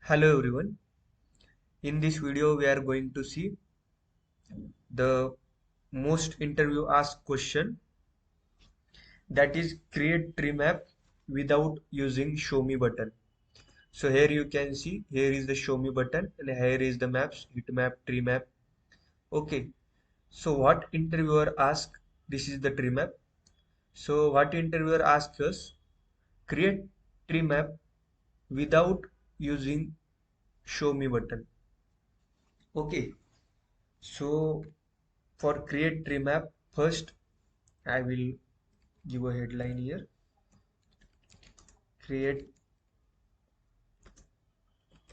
Hello everyone. In this video we are going to see the most interview asked question, that is create tree map without using show me button. So here you can see, here is the show me button and here is the maps, heat map, tree map. Okay, so what interviewer asked, this is the tree map. So what interviewer asks us, create tree map without using show me button. Okay, so for create tree map, first I will give a headline here, create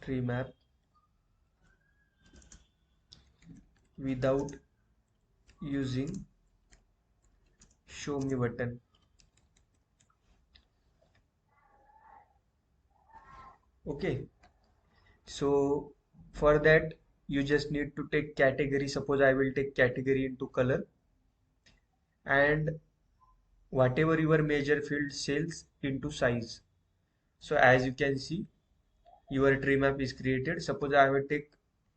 tree map without using show me button. Okay, so for that you just need to take category. Suppose I will take category into color, and whatever your measure field cells into size. So as you can see, your tree map is created. Suppose I will take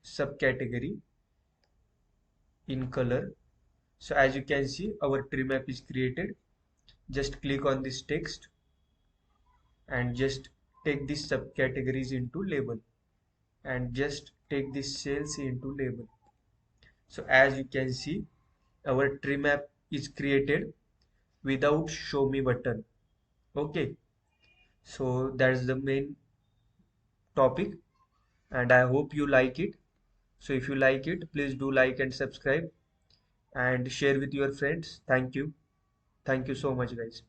subcategory in color. So as you can see, our tree map is created. Just click on this text and just take these subcategories into label and just take these cells into label. So as you can see, our tree map is created without show me button. Okay, so that's the main topic and I hope you like it. So if you like it, please do like and subscribe and share with your friends. Thank you. Thank you so much, guys.